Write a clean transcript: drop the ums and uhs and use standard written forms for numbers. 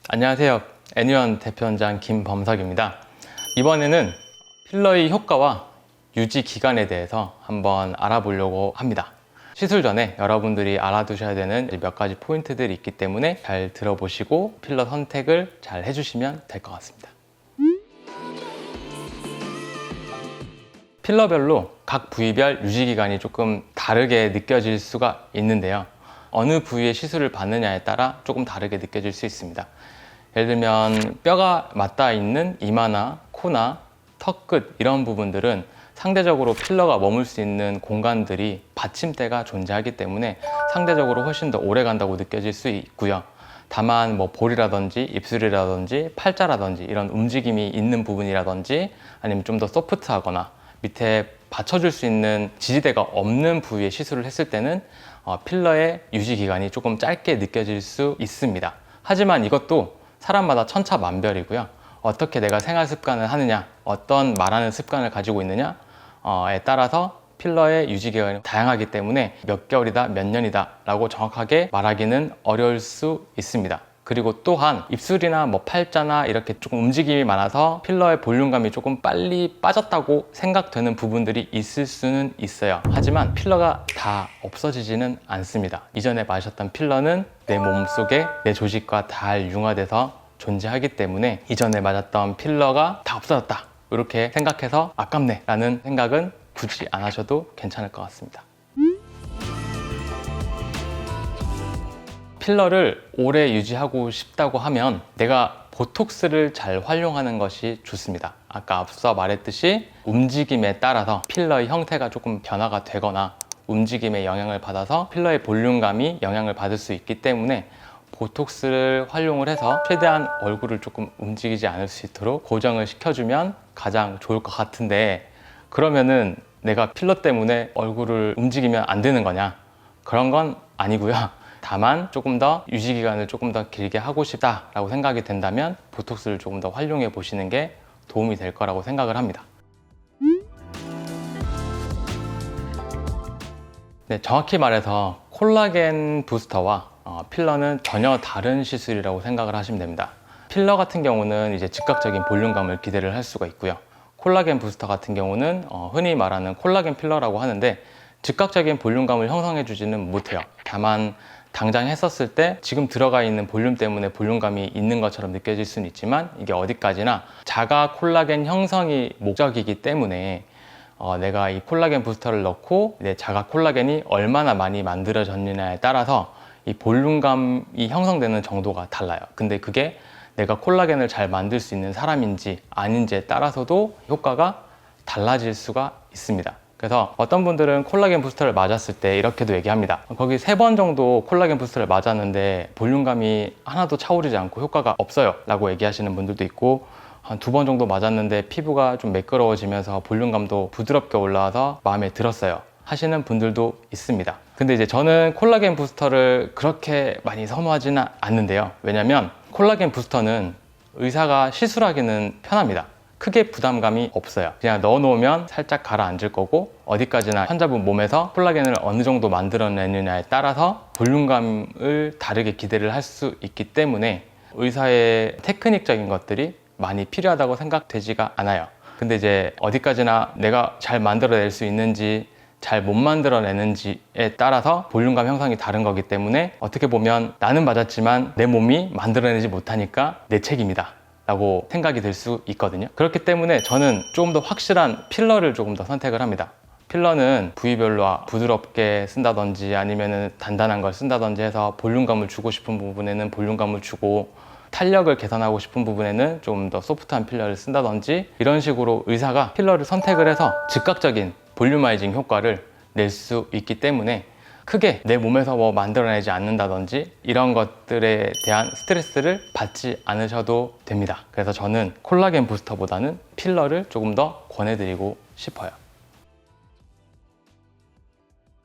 안녕하세요. 애니원 대표원장 김범석입니다. 이번에는 필러의 효과와 유지 기간에 대해서 한번 알아보려고 합니다. 시술 전에 여러분들이 알아두셔야 되는 몇 가지 포인트들이 있기 때문에 잘 들어보시고 필러 선택을 잘 해주시면 될 것 같습니다. 필러별로 각 부위별 유지 기간이 조금 다르게 느껴질 수가 있는데요. 어느 부위에 시술을 받느냐에 따라 조금 다르게 느껴질 수 있습니다. 예를 들면 뼈가 맞닿아 있는 이마나 코나 턱끝 이런 부분들은 상대적으로 필러가 머물 수 있는 공간들이 받침대가 존재하기 때문에 상대적으로 훨씬 더 오래 간다고 느껴질 수 있고요. 다만 볼이라든지 입술이라든지 팔자라든지 이런 움직임이 있는 부분이라든지 아니면 좀 더 소프트하거나 밑에 받쳐줄 수 있는 지지대가 없는 부위에 시술을 했을 때는 필러의 유지 기간이 조금 짧게 느껴질 수 있습니다. 하지만 이것도 사람마다 천차만별이고요. 어떻게 내가 생활 습관을 하느냐, 어떤 말하는 습관을 가지고 있느냐에 따라서 필러의 유지 기간이 다양하기 때문에 몇 개월이다, 몇 년이다 라고 정확하게 말하기는 어려울 수 있습니다. 그리고 또한 입술이나 팔자나 이렇게 조금 움직임이 많아서 필러의 볼륨감이 조금 빨리 빠졌다고 생각되는 부분들이 있을 수는 있어요. 하지만 필러가 다 없어지지는 않습니다. 이전에 맞으셨던 필러는 내 몸속에 내 조직과 잘 융화돼서 존재하기 때문에 이전에 맞았던 필러가 다 없어졌다 이렇게 생각해서 아깝네 라는 생각은 굳이 안 하셔도 괜찮을 것 같습니다. 필러를 오래 유지하고 싶다고 하면 내가 보톡스를 잘 활용하는 것이 좋습니다. 아까 앞서 말했듯이 움직임에 따라서 필러의 형태가 조금 변화가 되거나 움직임에 영향을 받아서 필러의 볼륨감이 영향을 받을 수 있기 때문에 보톡스를 활용을 해서 최대한 얼굴을 조금 움직이지 않을 수 있도록 고정을 시켜주면 가장 좋을 것 같은데, 그러면은 내가 필러 때문에 얼굴을 움직이면 안 되는 거냐? 그런 건 아니고요. 다만 조금 더 유지 기간을 조금 더 길게 하고 싶다라고 생각이 된다면 보톡스를 조금 더 활용해 보시는 게 도움이 될 거라고 생각을 합니다. 네, 정확히 말해서 콜라겐 부스터와 필러는 전혀 다른 시술이라고 생각을 하시면 됩니다. 필러 같은 경우는 이제 즉각적인 볼륨감을 기대를 할 수가 있고요. 콜라겐 부스터 같은 경우는 흔히 말하는 콜라겐 필러라고 하는데 즉각적인 볼륨감을 형성해 주지는 못해요. 다만 당장 했었을 때 지금 들어가 있는 볼륨 때문에 볼륨감이 있는 것처럼 느껴질 수는 있지만 이게 어디까지나 자가 콜라겐 형성이 목적이기 때문에 내가 이 콜라겐 부스터를 넣고 내 자가 콜라겐이 얼마나 많이 만들어졌느냐에 따라서 이 볼륨감이 형성되는 정도가 달라요. 근데 그게 내가 콜라겐을 잘 만들 수 있는 사람인지 아닌지에 따라서도 효과가 달라질 수가 있습니다. 그래서 어떤 분들은 콜라겐 부스터를 맞았을 때 이렇게도 얘기합니다. 거기 3번 정도 콜라겐 부스터를 맞았는데 볼륨감이 하나도 차오르지 않고 효과가 없어요 라고 얘기하시는 분들도 있고, 한 2번 정도 맞았는데 피부가 좀 매끄러워지면서 볼륨감도 부드럽게 올라와서 마음에 들었어요 하시는 분들도 있습니다. 근데 이제 저는 콜라겐 부스터를 그렇게 많이 선호하지는 않는데요. 왜냐면 콜라겐 부스터는 의사가 시술하기는 편합니다. 크게 부담감이 없어요. 그냥 넣어놓으면 살짝 가라앉을 거고, 어디까지나 환자분 몸에서 콜라겐을 어느 정도 만들어내느냐에 따라서 볼륨감을 다르게 기대를 할 수 있기 때문에 의사의 테크닉적인 것들이 많이 필요하다고 생각되지가 않아요. 근데 이제 어디까지나 내가 잘 만들어낼 수 있는지 잘 못 만들어내는지에 따라서 볼륨감 형성이 다른 거기 때문에 어떻게 보면 나는 맞았지만 내 몸이 만들어내지 못하니까 내 책임이다 라고 생각이 들 수 있거든요. 그렇기 때문에 저는 조금 더 확실한 필러를 조금 더 선택을 합니다. 필러는 부위별로 부드럽게 쓴다든지 아니면 단단한 걸 쓴다든지 해서 볼륨감을 주고 싶은 부분에는 볼륨감을 주고, 탄력을 개선하고 싶은 부분에는 좀 더 소프트한 필러를 쓴다든지 이런 식으로 의사가 필러를 선택을 해서 즉각적인 볼륨아이징 효과를 낼 수 있기 때문에 크게 내 몸에서 만들어내지 않는다든지 이런 것들에 대한 스트레스를 받지 않으셔도 됩니다. 그래서 저는 콜라겐 부스터보다는 필러를 조금 더 권해드리고 싶어요.